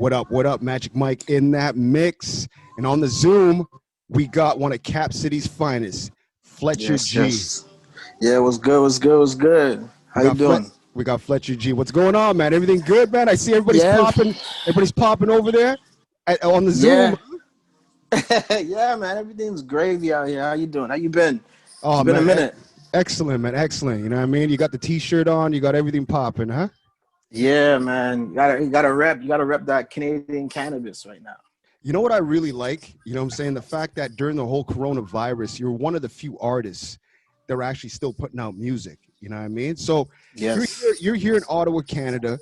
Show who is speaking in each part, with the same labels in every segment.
Speaker 1: What up, Majic Mike in that mix. And on the Zoom, we got one of Cap City's finest, Fletcher G.
Speaker 2: Yes. Yeah, what's good? How you doing?
Speaker 1: We got Fletcher G. What's going on, man? Everything good, man? I see everybody's popping. Everybody's popping over there on the Zoom.
Speaker 2: Yeah, man. Everything's gravy out here. How you doing? How you been?
Speaker 1: Oh,
Speaker 2: it's been a minute.
Speaker 1: Excellent, man. Excellent. You know what I mean? You got the T-shirt on. You got everything popping, huh?
Speaker 2: Yeah, man. You gotta rep that Canadian cannabis right now.
Speaker 1: You know what I really like? You know what I'm saying? The fact that during the whole coronavirus, you're one of the few artists that are actually still putting out music. You know what I mean? So you're here in Ottawa, Canada.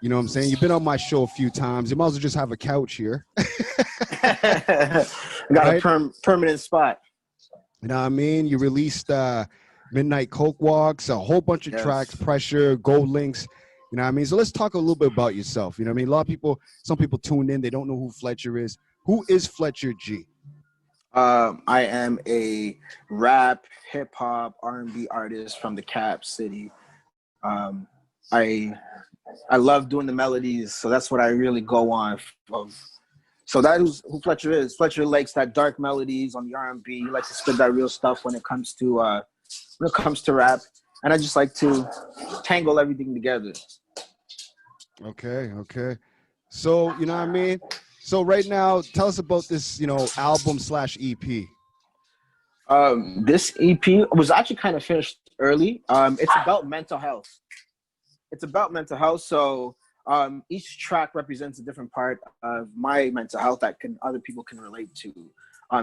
Speaker 1: You know what I'm saying? You've been on my show a few times. You might as well just have a couch here.
Speaker 2: Got right? a permanent spot.
Speaker 1: You know what I mean? You released Midnight Coke Walks, a whole bunch of tracks, Pressure, Gold Links. You know what I mean? So let's talk a little bit about yourself. You know what I mean? A lot of people, some people tune in. They don't know who Fletcher is. Who is Fletcher G?
Speaker 2: I am a rap, hip hop, R&B artist from the Cap City. I love doing the melodies, so that's what I really go on. So that is who Fletcher is. Fletcher likes that dark melodies on the R&B. He likes to spit that real stuff when it comes to rap, and I just like to tangle everything together.
Speaker 1: Okay. So you know what I mean. So right now, tell us about this, album / EP.
Speaker 2: This EP was actually kind of finished early. It's about mental health. So each track represents a different part of my mental health that other people can relate to.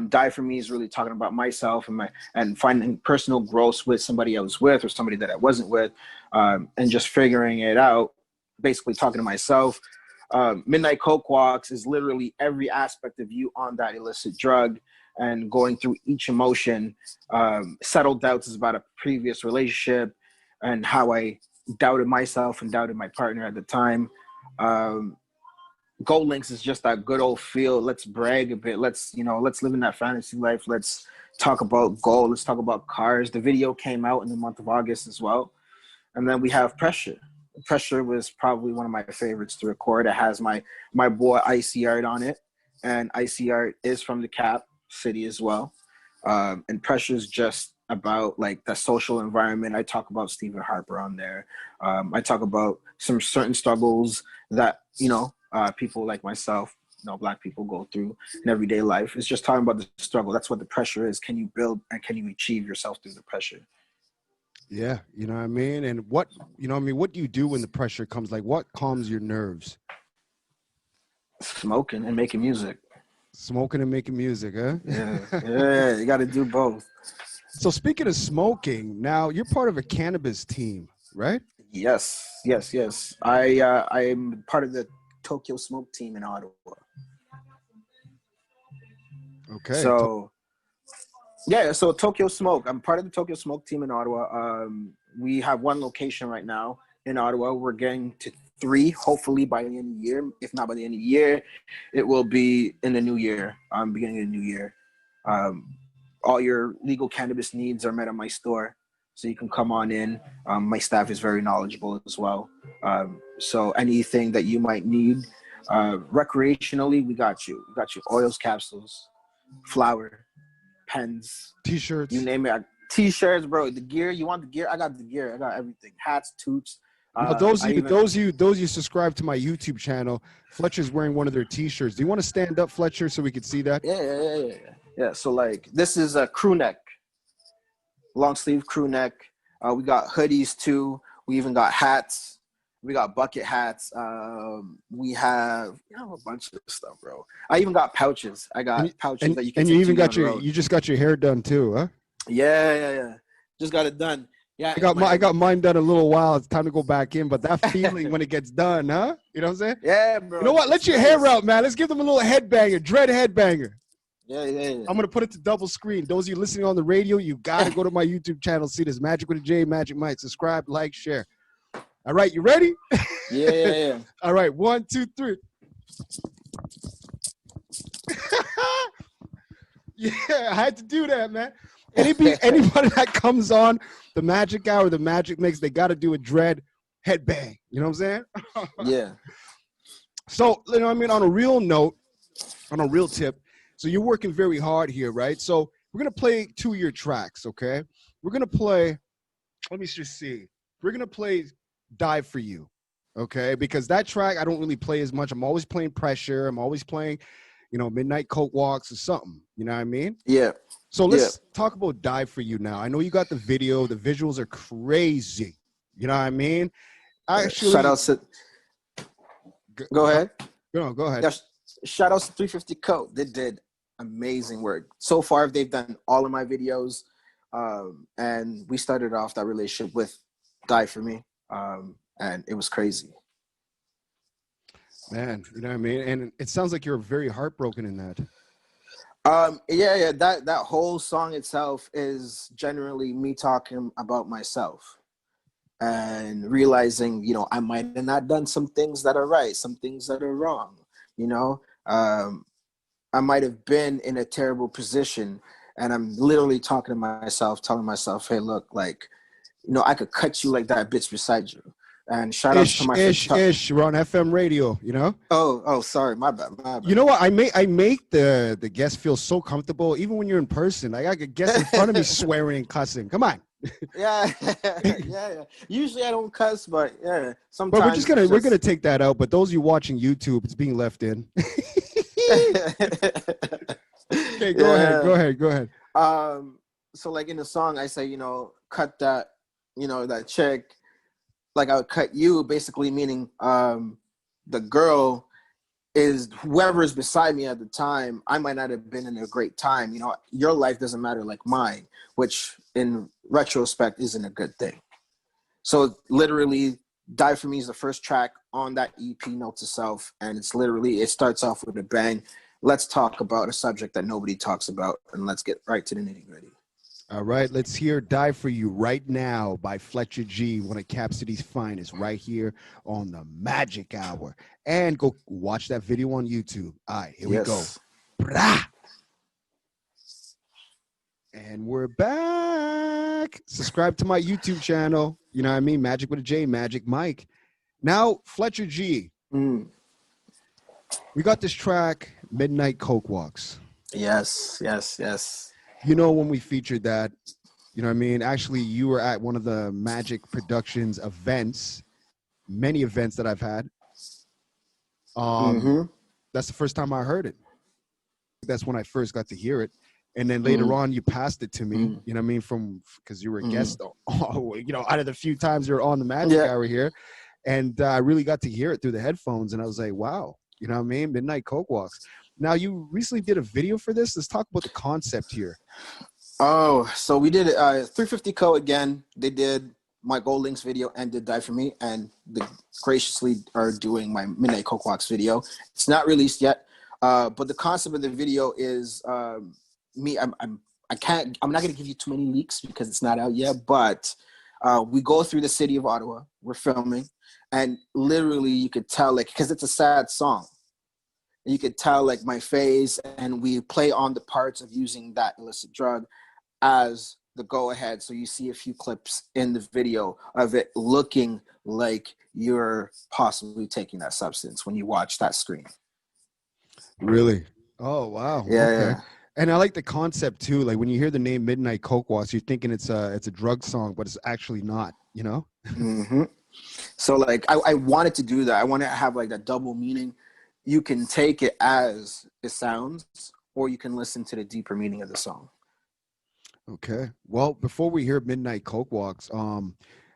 Speaker 2: Die For Me is really talking about myself and finding personal growth with somebody I was with or somebody that I wasn't with, and just figuring it out, basically talking to myself. Midnight Coke Walks is literally every aspect of you on that illicit drug and going through each emotion. Settled Doubts is about a previous relationship and how I doubted myself and doubted my partner at the time. Gold Links is just that good old feel. Let's brag a bit. Let's live in that fantasy life. Let's talk about gold. Let's talk about cars. The video came out in the month of August as well. And then we have Pressure. Pressure was probably one of my favorites to record. It has my boy Icy Art on it, and Icy Art is from the Cap City as well. And Pressure is just about like the social environment. I talk about Stephen Harper on there. I talk about some certain struggles that people like myself, Black people go through in everyday life. It's just talking about the struggle. That's what the pressure is. Can you build and can you achieve yourself through the pressure?
Speaker 1: Yeah, you know what I mean? And what do you do when the pressure comes? Like, what calms your nerves?
Speaker 2: Smoking and making music.
Speaker 1: Smoking and making music, huh?
Speaker 2: Yeah, you got to do both.
Speaker 1: So speaking of smoking, now you're part of a cannabis team, right?
Speaker 2: Yes. I'm part of the Tokyo Smoke team in Ottawa.
Speaker 1: Okay.
Speaker 2: So Tokyo Smoke. I'm part of the Tokyo Smoke team in Ottawa. We have one location right now in Ottawa. We're getting to 3, hopefully by the end of the year. If not by the end of the year, it will be in the new year, beginning of the new year. All your legal cannabis needs are met at my store, so you can come on in. My staff is very knowledgeable as well. So anything that you might need recreationally, we got you. We got you oils, capsules, flour, pens,
Speaker 1: T-shirts,
Speaker 2: you name it. T-shirts, bro. The gear, you want the gear? I got the gear. I got everything. Hats, toots.
Speaker 1: Those you subscribe to my YouTube channel, Fletcher's wearing one of their T-shirts. Do you want to stand up, Fletcher, so we could see that?
Speaker 2: Yeah. So like, this is a crew neck, long sleeve crew neck. We got hoodies too. We even got hats. We got bucket hats. We have a bunch of stuff, bro. I even got pouches. I got pouches that you can.
Speaker 1: And you even got you just got your hair done too, huh?
Speaker 2: Yeah. Just got it done. Yeah.
Speaker 1: I got mine done a little while. It's time to go back in, but that feeling when it gets done, huh? You know what I'm saying?
Speaker 2: Yeah, bro.
Speaker 1: You know what? Let your hair out, man. Let's give them a little headbanger, dread headbanger.
Speaker 2: Yeah.
Speaker 1: I'm gonna put it to double screen. Those of you listening on the radio, you gotta go to my YouTube channel, see this Majic with a J, Majic Mike. Subscribe, like, share. All right, you ready?
Speaker 2: Yeah.
Speaker 1: All right, 1, 2, 3. Yeah, I had to do that, man. Anybody that comes on the Magic Hour, the Majic Mixxx, they got to do a dread headbang. You know what I'm saying?
Speaker 2: Yeah.
Speaker 1: So, you know, I mean, on a real note, on a real tip, so you're working very hard here, right? So we're gonna play 2 of your tracks, okay? We're gonna play. Let me just see. We're gonna play "Die for You," okay? Because that track I don't really play as much. I'm always playing Pressure. I'm always playing, you know, Midnight Coke Walks or something. You know what I mean?
Speaker 2: Yeah.
Speaker 1: So
Speaker 2: Yeah.
Speaker 1: let's talk about "Die for You" now. I know you got the video. The visuals are crazy. You know what I mean?
Speaker 2: Shout
Speaker 1: Actually,
Speaker 2: out to. Go ahead.
Speaker 1: go ahead.
Speaker 2: Yeah, shout out to 350 Code. They did amazing work. So far, they've done all of my videos. And we started off that relationship with Die For Me. And it was crazy.
Speaker 1: Man, you know what I mean? And it sounds like you're very heartbroken in that.
Speaker 2: Yeah. That whole song itself is generally me talking about myself and realizing, you know, I might have not done some things that are right, some things that are wrong. You know, I might have been in a terrible position, and I'm literally talking to myself, telling myself, "Hey, look, like, you know, I could cut you like that bitch beside you." And shout outs to my
Speaker 1: Ish. We're on FM radio, you know?
Speaker 2: Oh, sorry, my bad.
Speaker 1: You know what? I make the guests feel so comfortable, even when you're in person. I got guests in front of me swearing and cussing. Come on.
Speaker 2: Yeah. Usually I don't cuss, but yeah, sometimes.
Speaker 1: But we're gonna take that out. But those of you watching YouTube, it's being left in. Okay, go ahead.
Speaker 2: So like in the song, I say, you know, cut that, you know, that chick. Like I would cut you, basically meaning the girl is whoever is beside me at the time. I might not have been in a great time. You know, your life doesn't matter like mine, which in retrospect isn't a good thing. So literally, Die For Me is the first track on that EP, Note to Self, and it starts off with a bang. Let's talk about a subject that nobody talks about, and let's get right to the nitty gritty.
Speaker 1: All right, let's hear "Die For You" right now by Fletcher G, one of Cap City's finest, right here on the Magic Hour. And go watch that video on YouTube. All right, here we go. Brah! And we're back. Subscribe to my YouTube channel. You know what I mean? Magic with a J, Majic Mike. Now, Fletcher G. We got this track, Midnight Coke Walks.
Speaker 2: Yes.
Speaker 1: You know, when we featured that, you know what I mean? Actually, you were at one of the Majic Productions events, many events that I've had. That's the first time I heard it. That's when I first got to hear it. And then later on, you passed it to me, you know what I mean? Because you were a guest, you know, out of the few times you were on the Magic Hour here. And I really got to hear it through the headphones. And I was like, wow, you know what I mean? Midnight Coke Walks. Now, you recently did a video for this. Let's talk about the concept here.
Speaker 2: Oh, so we did 350 Co. again. They did my Gold Links video and did Die For Me. And they graciously are doing my Midnight Coke Walks video. It's not released yet. But the concept of the video is me. I'm not going to give you too many leaks because it's not out yet. But we go through the city of Ottawa. We're filming. And literally you could tell, like, because it's a sad song. You could tell like my face, and we play on the parts of using that illicit drug as the go ahead. So you see a few clips in the video of it looking like you're possibly taking that substance when you watch that screen.
Speaker 1: Really? Oh, wow.
Speaker 2: Yeah.
Speaker 1: Okay.
Speaker 2: Yeah.
Speaker 1: And I like the concept too. Like when you hear the name Midnight Coke Walks, you're thinking it's a drug song, but it's actually not, you know?
Speaker 2: So like I wanted to do that. I want to have like that double meaning. You can take it as it sounds, or you can listen to the deeper meaning of the song.
Speaker 1: Okay. Well, before we hear Midnight Coke Walks, I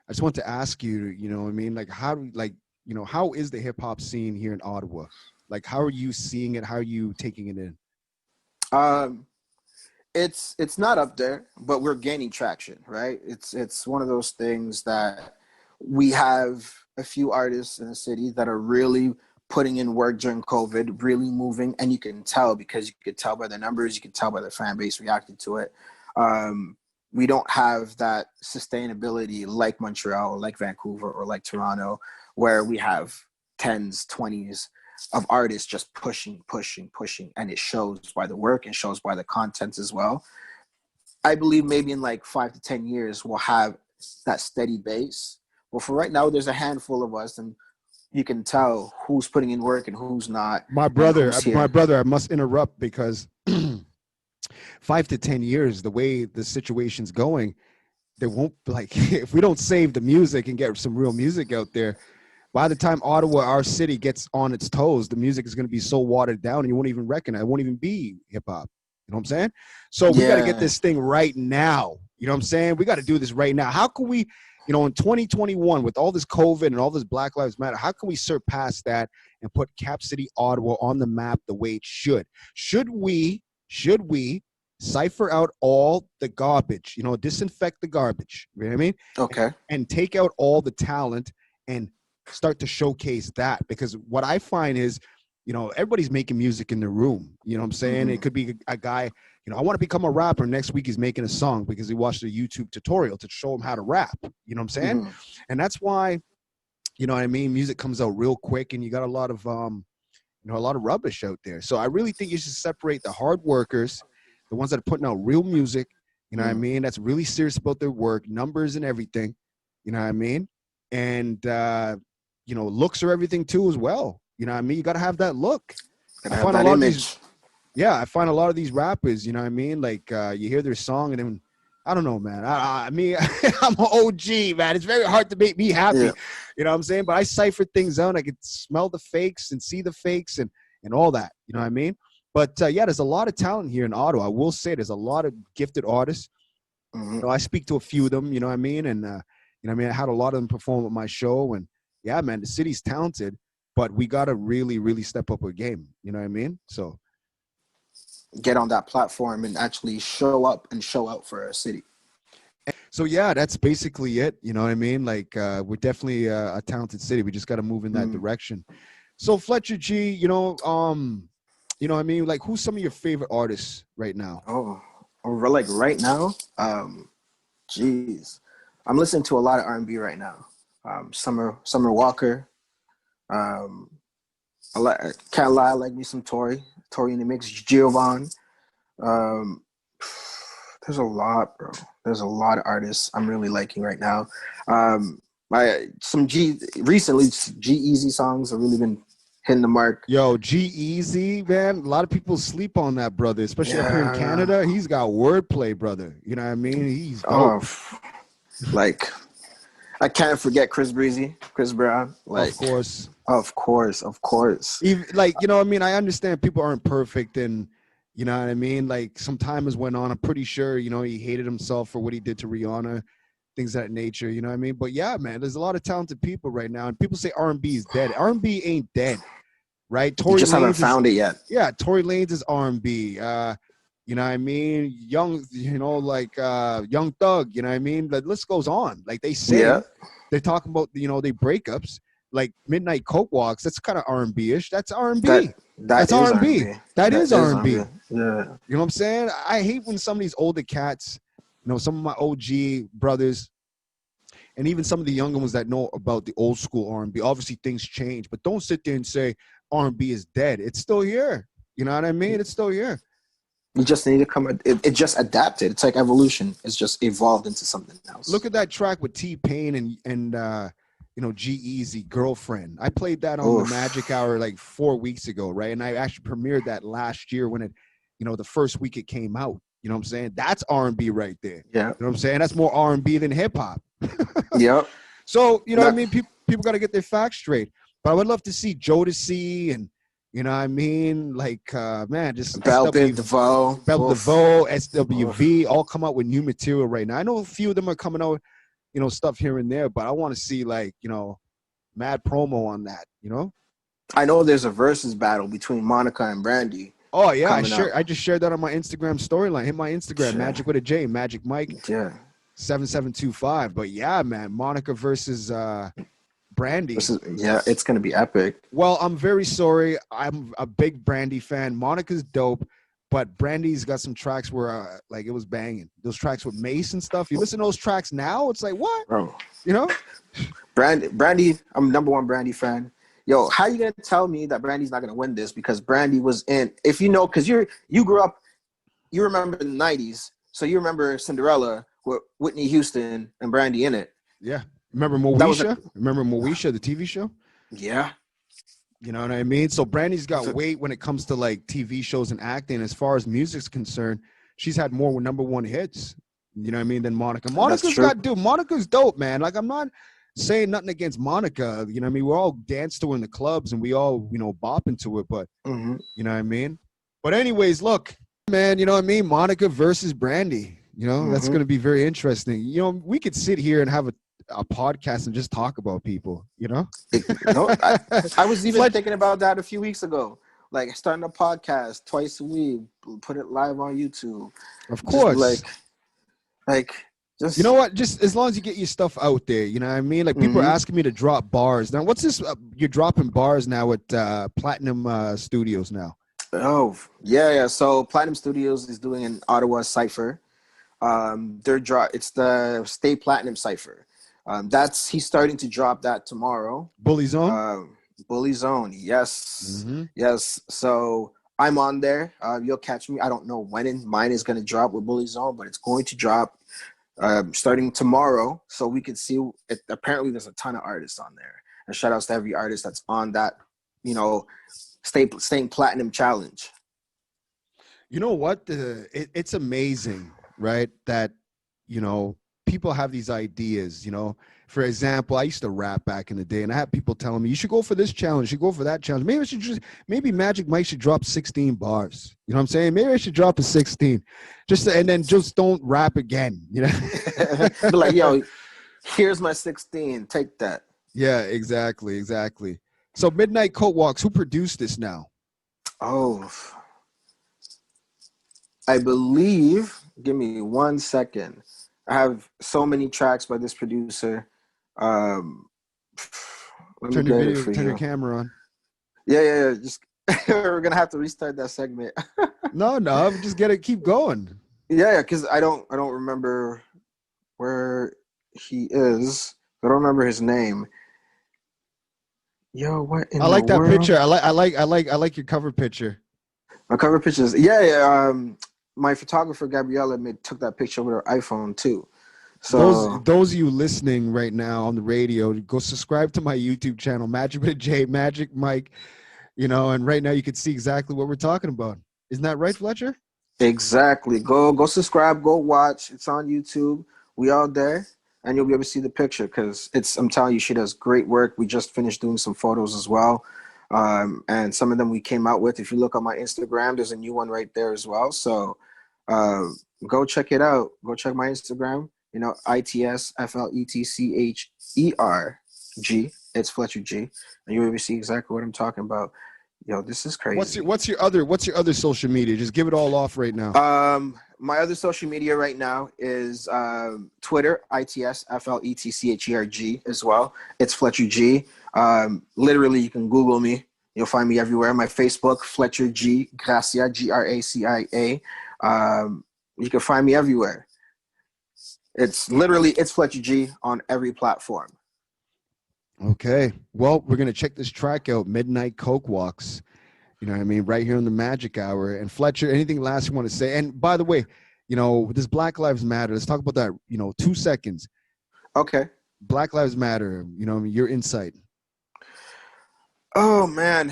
Speaker 1: just want to ask you, you know what I mean? Like how is the hip hop scene here in Ottawa? Like how are you seeing it? How are you taking it in?
Speaker 2: It's not up there, but we're gaining traction, right? It's one of those things that we have a few artists in the city that are really putting in work during COVID, really moving, and you can tell because you could tell by the numbers, you can tell by the fan base reacting to it. We don't have that sustainability like Montreal or like Vancouver or like Toronto, where we have 10s, 20s of artists just pushing, and it shows by the work and shows by the content as well. I believe maybe in like 5 to 10 years, we'll have that steady base. Well, for right now, there's a handful of us, and you can tell who's putting in work and who's not.
Speaker 1: My brother, I must interrupt because 5 to 10 years, the way the situation's going, they won't, like, if we don't save the music and get some real music out there, by the time Ottawa, our city, gets on its toes, the music is going to be so watered down and you won't even recognize it. It won't even be hip hop. You know what I'm saying? So we got to get this thing right now. You know what I'm saying? We got to do this right now. How can we, you know, in 2021, with all this COVID and all this Black Lives Matter, how can we surpass that and put Cap City, Ottawa on the map the way it should? Should we cipher out all the garbage, you know, disinfect the garbage, you know what I mean?
Speaker 2: Okay.
Speaker 1: And take out all the talent and start to showcase that? Because what I find is, you know, everybody's making music in their room. You know what I'm saying? It could be a guy, you know, I want to become a rapper. Next week he's making a song because he watched a YouTube tutorial to show him how to rap. You know what I'm saying? And that's why, you know what I mean, music comes out real quick and you got a lot of, you know, a lot of rubbish out there. So I really think you should separate the hard workers, the ones that are putting out real music, you know what I mean, that's really serious about their work, numbers and everything, you know what I mean? And, you know, looks are everything too as well. You know what I mean? You got to have that look. I find a lot of these, I find a lot of these rappers, you know what I mean? Like, you hear their song and then, I don't know, man. I mean, I'm an OG, man. It's very hard to make me happy. Yeah. You know what I'm saying? But I cipher things out. I can smell the fakes and see the fakes and all that. You know what I mean? But, yeah, there's a lot of talent here in Ottawa. I will say there's a lot of gifted artists. You know, I speak to a few of them, you know what I mean? And, you know what I mean? I had a lot of them perform at my show. And, yeah, man, the city's talented. But we got to really, really step up our game. You know what I mean? So
Speaker 2: get on that platform and actually show up and show out for our city.
Speaker 1: So, yeah, that's basically it. You know what I mean? Like, we're definitely a talented city. We just got to move in that direction. So, Fletcher G, you know what I mean? Like, who's some of your favorite artists right now?
Speaker 2: Like right now? Geez. I'm listening to a lot of R&B right now. Summer Walker. Can't lie, I like me some Tory in the mix, Giovanni. There's a lot, bro. There's a lot of artists I'm really liking right now. Recently G-Eazy songs have really been hitting the mark.
Speaker 1: Yo, G-Eazy, man, a lot of people sleep on that brother, especially up here in Canada. He's got wordplay, brother. You know what I mean? He's dope.
Speaker 2: Like, I can't forget Chris Brown. Like, of course.
Speaker 1: Even, like, you know what I mean? I understand people aren't perfect and, you know what I mean? Like, some time has went on. I'm pretty sure, you know, he hated himself for what he did to Rihanna, things of that nature, you know what I mean? But, yeah, man, there's a lot of talented people right now. And people say R&B is dead. R&B ain't dead, right?
Speaker 2: You just haven't found it yet.
Speaker 1: Yeah, Tory Lanez is R&B. You know what I mean? Young Thug, you know what I mean? The list goes on. Like, they say, they're talking about, you know, they breakups. Like Midnight Coke Walks, that's kind of R&B-ish. That's R&B. That's R&B. That is R&B. Yeah. You know what I'm saying? I hate when some of these older cats, you know, some of my OG brothers, and even some of the younger ones that know about the old school R&B. Obviously, things change, but don't sit there and say R&B is dead. It's still here. You know what I mean? It's still here.
Speaker 2: You just need to come. It just adapted. It's like evolution. It's just evolved into something else.
Speaker 1: Look at that track with T-Pain and you know, G-Eazy, Girlfriend. I played that on the Magic Hour like 4 weeks ago, right? And I actually premiered that last year when it, you know, the first week it came out. You know what I'm saying? That's R&B right there. Yeah. You know what I'm saying? That's more R&B than hip hop.
Speaker 2: Yep.
Speaker 1: So, you know what I mean? People got to get their facts straight. But I would love to see Jodeci and, you know what I mean? Like, man, just
Speaker 2: Bell DeVoe,
Speaker 1: SWV, all come out with new material right now. I know a few of them are coming out, you know, stuff here and there, but I want to see, like, you know, mad promo on that, you know?
Speaker 2: I know there's a versus battle between Monica and Brandy.
Speaker 1: Oh, yeah. I just shared that on my Instagram storyline. Hit my Instagram, Majic with a J, Majic Mike.
Speaker 2: Yeah.
Speaker 1: 7725. But yeah, man, Monica versus Brandy.
Speaker 2: It's gonna be epic.
Speaker 1: Well, I'm very sorry. I'm a big Brandy fan. Monica's dope, but Brandy's got some tracks where like it was banging. Those tracks with Mace and stuff. You listen to those tracks now, it's like, what? Bro. You know?
Speaker 2: Brandy, I'm #1 Brandy fan. Yo, how you gonna tell me that Brandy's not gonna win this? Because Brandy was in, if you know, because you grew up, you remember the 90s, so you remember Cinderella with Whitney Houston and Brandy in it.
Speaker 1: Yeah. Remember Moesha? Remember Moesha, the TV show?
Speaker 2: Yeah.
Speaker 1: You know what I mean? So Brandy's got weight when it comes to like TV shows and acting. As far as music's concerned, she's had more #1 hits, you know what I mean, than Monica. Monica's dope, man. Like, I'm not saying nothing against Monica. You know what I mean? We all dance to her in the clubs and we all, you know, bop into it, but you know what I mean? But anyways, look, man, you know what I mean? Monica versus Brandy. You know, that's going to be very interesting. You know, we could sit here and have a podcast and just talk about people, you know?
Speaker 2: I was even thinking about that a few weeks ago. Like starting a podcast twice a week, put it live on YouTube.
Speaker 1: Of course.
Speaker 2: Just,
Speaker 1: you know what? Just as long as you get your stuff out there, you know what I mean? Like, people are asking me to drop bars. Now, what's this? You're dropping bars now at Platinum Studios now.
Speaker 2: Oh, yeah. So Platinum Studios is doing an Ottawa Cypher. It's the Stay Platinum Cypher. He's starting to drop that tomorrow.
Speaker 1: Bully Zone?
Speaker 2: Bully Zone, yes. Yes. So I'm on there. You'll catch me. I don't know when mine is going to drop with Bully Zone, but it's going to drop starting tomorrow. So we can see it. Apparently there's a ton of artists on there. And shout outs to every artist that's on that, you know, staying platinum challenge.
Speaker 1: You know what? It's amazing, right? That, you know, people have these ideas, you know. For example, I used to rap back in the day, and I had people telling me, you should go for this challenge, you should go for that challenge. Maybe Majic Mike should drop 16 bars. You know what I'm saying? Maybe I should drop a 16. And then just don't rap again, you know?
Speaker 2: Be like, yo, here's my 16. Take that.
Speaker 1: Yeah, exactly. So Midnight Coat Walks, who produced this now?
Speaker 2: Oh, I believe, give me 1 second. I have so many tracks by this producer.
Speaker 1: Turn your camera on.
Speaker 2: Yeah. Just we're gonna have to restart that segment.
Speaker 1: No, just keep going.
Speaker 2: Yeah, because I don't remember where he is. I don't remember his name. Yo, what in
Speaker 1: I like
Speaker 2: the
Speaker 1: that
Speaker 2: world?
Speaker 1: picture. I like your cover picture.
Speaker 2: My cover pictures. Yeah. My photographer Gabriella took that picture with her iPhone too. So
Speaker 1: those of you listening right now on the radio, go subscribe to my YouTube channel, Majic with a J, Majic Mike. You know, and right now you can see exactly what we're talking about. Isn't that right, Fletcher?
Speaker 2: Exactly. Go subscribe. Go watch. It's on YouTube. We all there, and you'll be able to see the picture because I'm telling you, she does great work. We just finished doing some photos as well. And some of them we came out with. If you look on my Instagram, there's a new one right there as well. So go check it out. Go check my Instagram. You know, ITSFLETCHERG. It's Fletcher G, and you will see exactly what I'm talking about. Yo, this is crazy.
Speaker 1: What's your other social media? Just give it all off right now.
Speaker 2: My other social media right now is Twitter, ITSFLETCHERG as well. It's Fletcher G. Literally, you can Google me. You'll find me everywhere. My Facebook, Fletcher G, Gracia, Gracia. You can find me everywhere. It's Fletcher G on every platform.
Speaker 1: Okay. Well, we're going to check this track out, Midnight Coke Walks. You know what I mean? Right here on the Magic Hour. And Fletcher, anything last you want to say? And by the way, you know, this Black Lives Matter. Let's talk about that, 2 seconds.
Speaker 2: Okay.
Speaker 1: Black Lives Matter, your insight.
Speaker 2: Oh, man.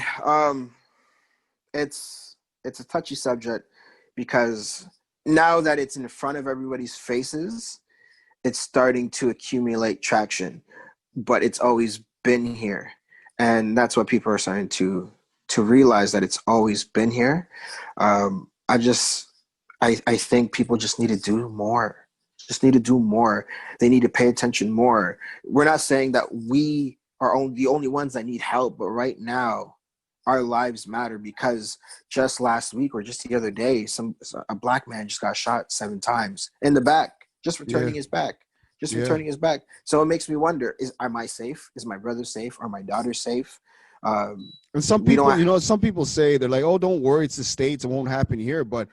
Speaker 2: It's a touchy subject because now that it's in front of everybody's faces, it's starting to accumulate traction, but it's always been here. And that's what people are starting to realize, that it's always been here. I think people just need to do more. They need to pay attention more. We're not saying that we are the only ones that need help, but right now our lives matter because just last week or just the other day, a black man just got shot 7 times in the back, just for turning his back. Returning his back. So it makes me wonder, am I safe? Is my brother safe? Are my daughters safe?
Speaker 1: And some people, some people say, they're like, oh, don't worry, it's the States, it won't happen here. But,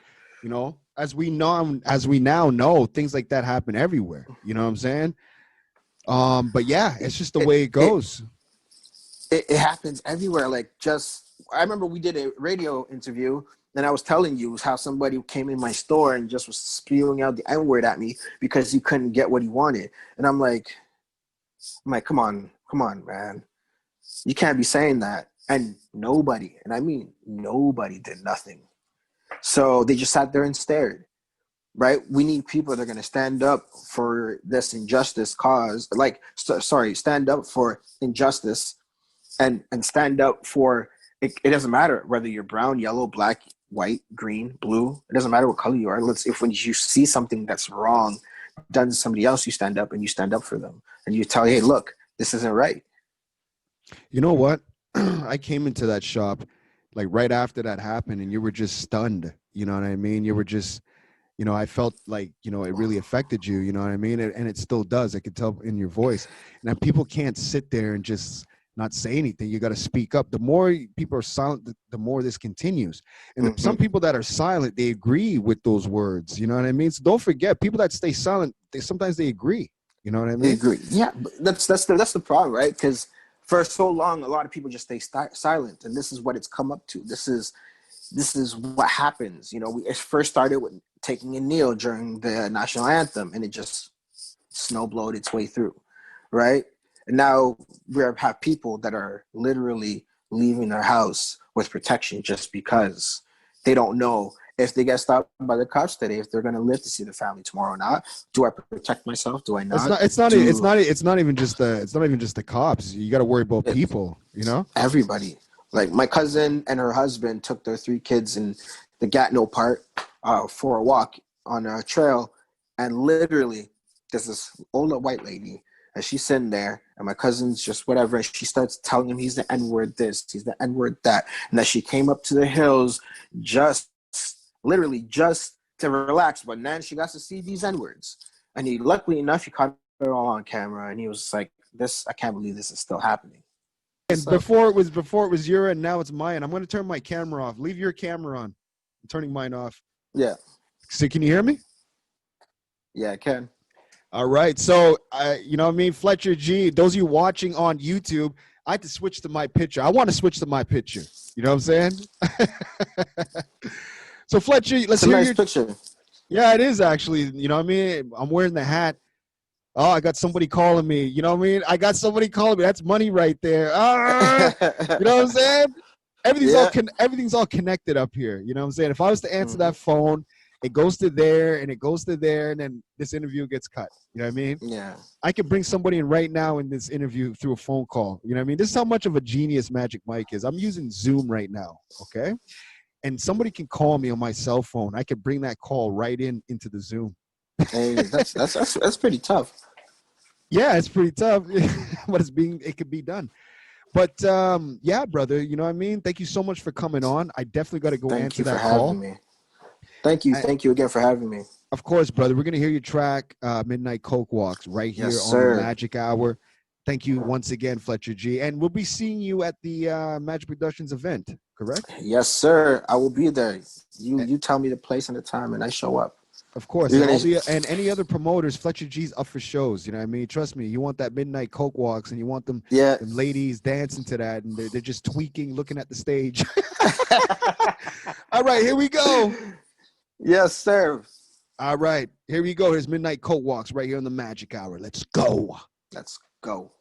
Speaker 1: as we now know, things like that happen everywhere. You know what I'm saying? But yeah, it's just the way it goes.
Speaker 2: It happens everywhere. I remember we did a radio interview, and I was telling you how somebody came in my store and just was spewing out the N-word at me because he couldn't get what he wanted. And I'm like, come on, man. You can't be saying that. And nobody, and I mean nobody, did nothing. So they just sat there and stared, right? We need people that are going to stand up for this injustice cause, like, stand up for injustice and stand up for, it doesn't matter whether you're brown, yellow, black, white, green, blue. It doesn't matter what color you are. If when you see something that's wrong done to somebody else, you stand up and you stand up for them. And you tell, hey, look, this isn't right.
Speaker 1: You know what? I came into that shop like right after that happened, and you were just stunned. You know what I mean? You were just, you know, I felt like, you know, it really affected you. You know what I mean? And it still does. I could tell in your voice. And people can't sit there and just not say anything. You got to speak up. The more people are silent, the more this continues. And some people that are silent, they agree with those words. You know what I mean? So don't forget, people that stay silent, sometimes they agree. You know what I mean?
Speaker 2: They agree. Yeah, but that's the problem, right? Because for so long, a lot of people just stay silent, and this is what it's come up to. This is what happens. You know, it first started with taking a kneel during the national anthem, and it just snowblowed its way through, right? And now we have people that are literally leaving their house with protection just because they don't know if they get stopped by the cops today, if they're going to live to see the family tomorrow or not. Do I protect myself? Do I not?
Speaker 1: It's not even just the cops. You got to worry about people, you know?
Speaker 2: Everybody. Like my cousin and her husband took their 3 kids in the Gatineau Park for a walk on a trail, and literally there's this older white lady, and she's sitting there, and my cousin's just whatever, and she starts telling him he's the N-word this, he's the N-word that, and that she came up to the hills literally just to relax, but then she got to see these N-words. And luckily enough, he caught it all on camera, and he was like, I can't believe this is still happening.
Speaker 1: And before it was your end, now it's mine. I'm going to turn my camera off. Leave your camera on. I'm turning mine off.
Speaker 2: Yeah.
Speaker 1: So can you hear me?
Speaker 2: Yeah, I can.
Speaker 1: All right. So, you know what I mean? Fletcher G, those of you watching on YouTube, I had to switch to my picture. I want to switch to my picture. You know what I'm saying? So, Fletcher, let's hear your
Speaker 2: picture.
Speaker 1: Yeah, it is actually. You know what I mean? I'm wearing the hat. Oh, I got somebody calling me. You know what I mean? I got somebody calling me. That's money right there. Ah, you know what I'm saying? Everything's all connected up here. You know what I'm saying? If I was to answer that phone, it goes to there, and it goes to there, and then this interview gets cut. You know what I mean?
Speaker 2: Yeah.
Speaker 1: I could bring somebody in right now in this interview through a phone call. You know what I mean? This is how much of a genius Majic Mike is. I'm using Zoom right now, okay? And somebody can call me on my cell phone. I could bring that call right into the Zoom.
Speaker 2: Hey, that's pretty tough.
Speaker 1: Yeah, it's pretty tough, but it could be done. But yeah, brother, you know what I mean? Thank you so much for coming on. I definitely got to go answer that call.
Speaker 2: Thank you again for having me.
Speaker 1: Of course, brother. We're gonna hear your track, Midnight Coke Walks, right here on the Magic Hour. Thank you once again, Fletcher G. And we'll be seeing you at the Majic Productions event, correct?
Speaker 2: Yes, sir. I will be there. You tell me the place and the time, and I show up.
Speaker 1: Of course. And any other promoters, Fletcher G's up for shows. You know what I mean? Trust me, you want that Midnight Coke Walks, and you want them ladies dancing to that, and they're just tweaking, looking at the stage. All right, here we go.
Speaker 2: Yes, sir.
Speaker 1: All right, here we go. Here's Midnight Coke Walks right here on the Magic Hour. Let's go.
Speaker 2: Let's go.